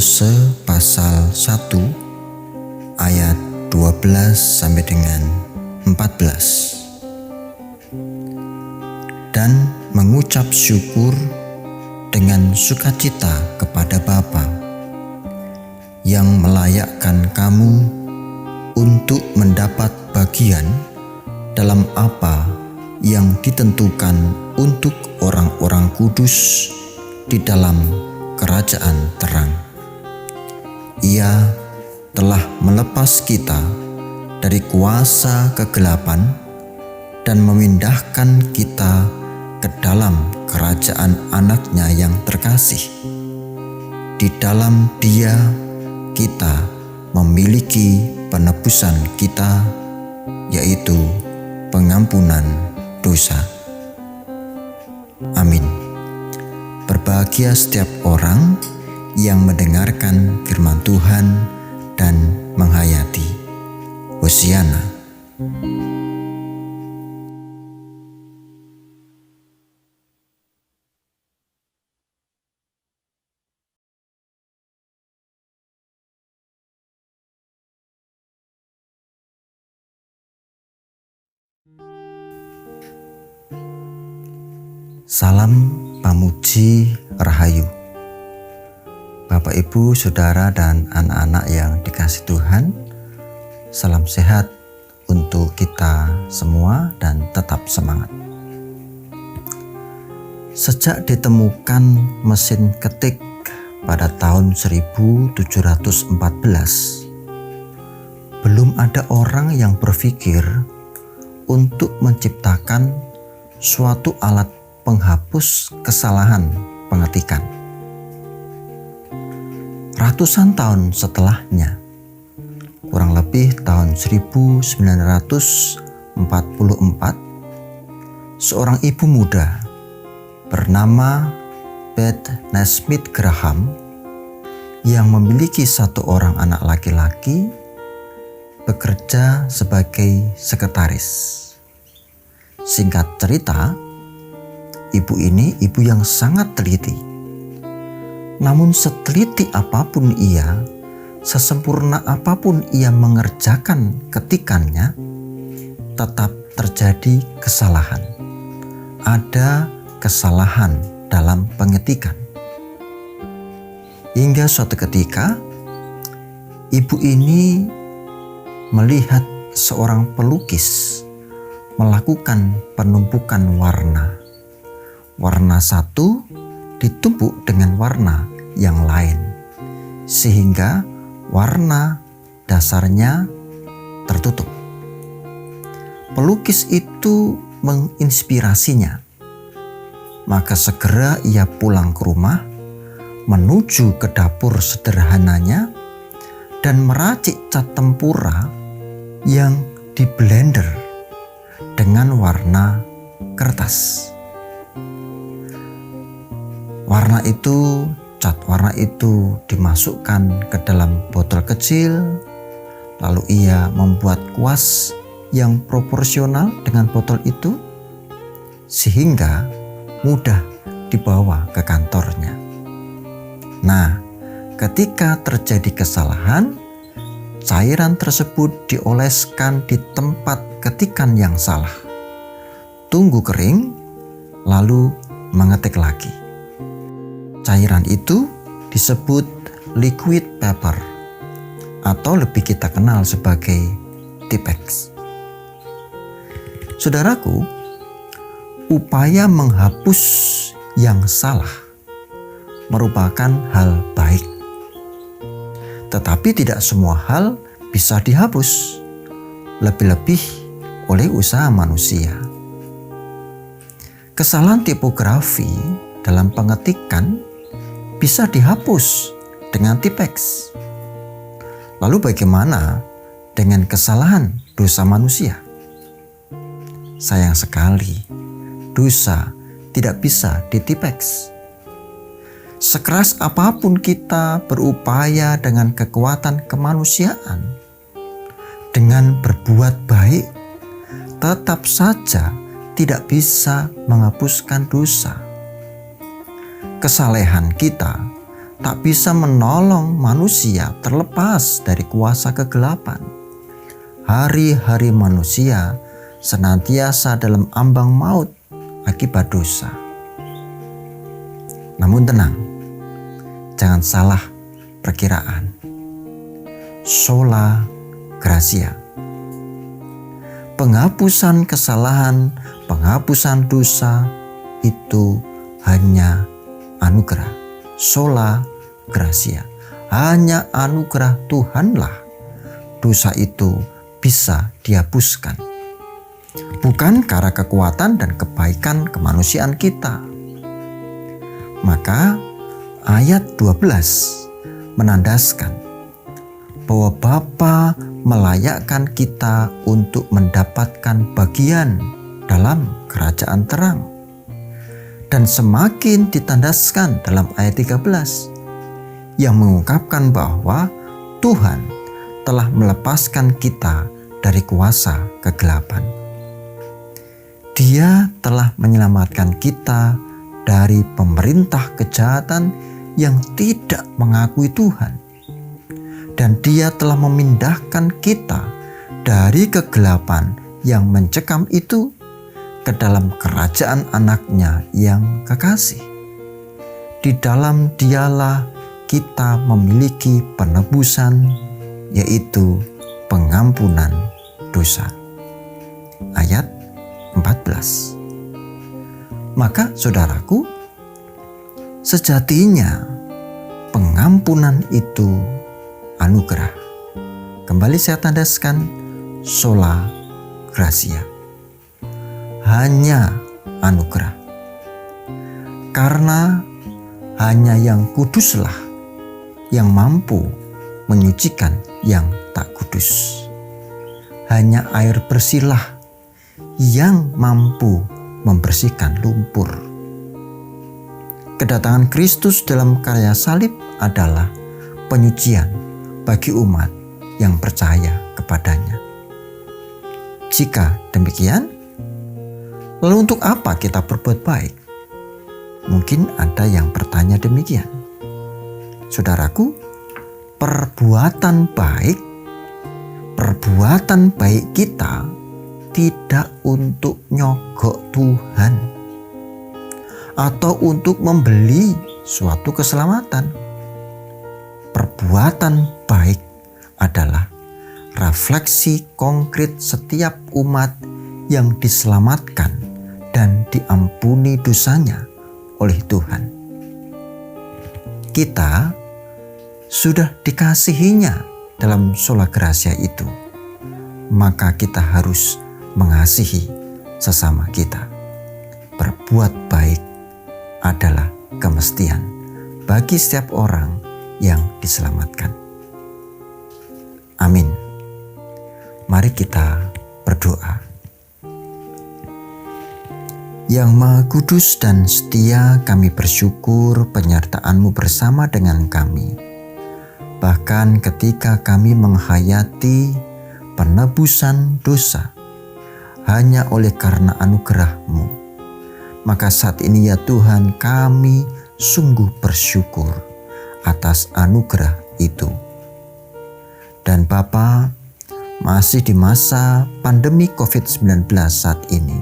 Kolose pasal 1 ayat 12 sampai dengan 14. Dan mengucap syukur dengan sukacita kepada Bapa yang melayakkan kamu untuk mendapat bagian dalam apa yang ditentukan untuk orang-orang kudus di dalam kerajaan terang. Ia telah melepas kita dari kuasa kegelapan dan memindahkan kita ke dalam kerajaan anaknya yang terkasih. Di dalam Dia kita memiliki penebusan kita, yaitu pengampunan dosa. Amin. Berbahagia setiap orang yang mendengarkan firman Tuhan dan menghayati. Hosiana. Salam pamuji rahayu. Bapak, Ibu, Saudara, dan anak-anak yang dikasihi Tuhan, salam sehat untuk kita semua dan tetap semangat. Sejak ditemukan mesin ketik pada tahun 1714, belum ada orang yang berpikir untuk menciptakan suatu alat penghapus kesalahan pengetikan. Ratusan tahun setelahnya, kurang lebih tahun 1944, seorang ibu muda bernama Beth Nesmith Graham yang memiliki satu orang anak laki-laki bekerja sebagai sekretaris. Singkat cerita, ibu ini ibu yang sangat teliti. Namun seteliti apapun ia, sesempurna apapun ia mengerjakan ketikannya, tetap terjadi kesalahan. Ada kesalahan dalam pengetikan. Hingga suatu ketika, ibu ini melihat seorang pelukis melakukan penumpukan warna. Warna satu ditumpuk dengan warna yang lain, sehingga warna dasarnya tertutup. Pelukis itu menginspirasinya. Maka segera ia pulang ke rumah, menuju ke dapur sederhananya, dan meracik cat tempura yang diblender dengan warna kertas. Cat warna itu dimasukkan ke dalam botol kecil, lalu ia membuat kuas yang proporsional dengan botol itu, sehingga mudah dibawa ke kantornya. Nah, ketika terjadi kesalahan, cairan tersebut dioleskan di tempat ketikan yang salah. Tunggu kering, lalu mengetik lagi. Cairan itu disebut liquid paper, atau lebih kita kenal sebagai Tipp-Ex. Saudaraku, upaya menghapus yang salah merupakan hal baik. Tetapi tidak semua hal bisa dihapus, lebih-lebih oleh usaha manusia. Kesalahan tipografi dalam pengetikan bisa dihapus dengan Tipp-Ex. Lalu bagaimana dengan kesalahan dosa manusia? Sayang sekali, dosa tidak bisa di Tipp-Ex. Sekeras apapun kita berupaya dengan kekuatan kemanusiaan, dengan berbuat baik, tetap saja tidak bisa menghapuskan dosa. Kesalehan kita tak bisa menolong manusia terlepas dari kuasa kegelapan. Hari-hari manusia senantiasa dalam ambang maut akibat dosa. Namun tenang, jangan salah perkiraan. Sola Gratia. Penghapusan kesalahan, penghapusan dosa itu hanya anugerah. Sola Gratia. Hanya anugerah Tuhanlah dosa itu bisa dihapuskan. Bukan karena kekuatan dan kebaikan kemanusiaan kita. Maka ayat 12 menandaskan bahwa Bapa melayakkan kita untuk mendapatkan bagian dalam kerajaan terang. Dan semakin ditandaskan dalam ayat 13 yang mengungkapkan bahwa Tuhan telah melepaskan kita dari kuasa kegelapan. Dia telah menyelamatkan kita dari pemerintah kejahatan yang tidak mengakui Tuhan. Dan Dia telah memindahkan kita dari kegelapan yang mencekam itu ke dalam kerajaan anaknya yang kekasih. Di dalam Dialah kita memiliki penebusan, yaitu pengampunan dosa. Ayat 14. Maka saudaraku, sejatinya pengampunan itu anugerah. Kembali saya tandaskan, sola gratia. Hanya anugerah. Karena hanya yang kuduslah yang mampu menyucikan yang tak kudus. Hanya air bersihlah yang mampu membersihkan lumpur. Kedatangan Kristus dalam karya salib adalah penyucian bagi umat yang percaya kepadanya. Jika demikian, lalu untuk apa kita berbuat baik? Mungkin ada yang bertanya demikian. Saudaraku, perbuatan baik kita tidak untuk nyogok Tuhan atau untuk membeli suatu keselamatan. Perbuatan baik adalah refleksi konkret setiap umat yang diselamatkan dan diampuni dosanya oleh Tuhan. Kita sudah dikasihinya dalam sola gratia itu, maka kita harus mengasihi sesama kita. Berbuat baik adalah kemestian bagi setiap orang yang diselamatkan. Amin. Mari kita berdoa. Yang Maha Kudus dan setia, kami bersyukur penyertaan-Mu bersama dengan kami. Bahkan ketika kami menghayati penebusan dosa hanya oleh karena anugerah-Mu, maka saat ini ya Tuhan, kami sungguh bersyukur atas anugerah itu. Dan Bapa, masih di masa pandemi COVID-19 saat ini,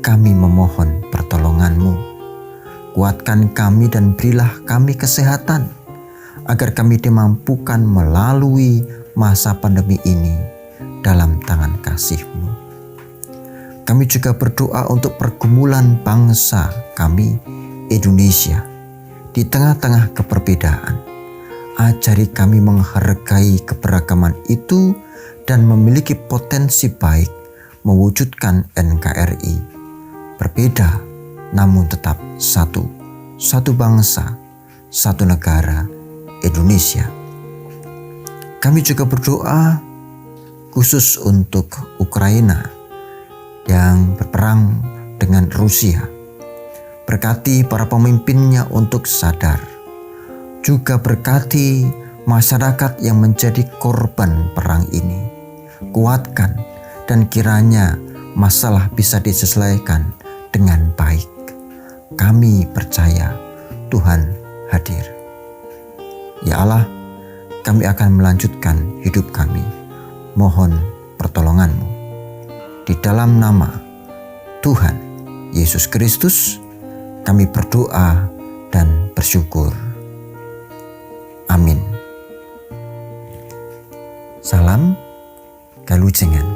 kami memohon pertolongan-Mu. Kuatkan kami dan berilah kami kesehatan, agar kami dimampukan melalui masa pandemi ini dalam tangan kasih-Mu. Kami juga berdoa untuk pergumulan bangsa kami, Indonesia, di tengah-tengah keberbedaan. Ajari kami menghargai keberagaman itu dan memiliki potensi baik mewujudkan NKRI. Berbeda namun tetap satu bangsa, satu negara, Indonesia. Kami juga berdoa khusus untuk Ukraina yang berperang dengan Rusia. Berkati para pemimpinnya untuk sadar. Juga berkati masyarakat yang menjadi korban perang ini. Kuatkan dan kiranya masalah bisa diselesaikan dengan baik. Kami percaya Tuhan hadir. Ya Allah, kami akan melanjutkan hidup kami. Mohon pertolongan-Mu. Di dalam nama Tuhan Yesus Kristus, kami berdoa dan bersyukur. Amin. Salam Kalujengan.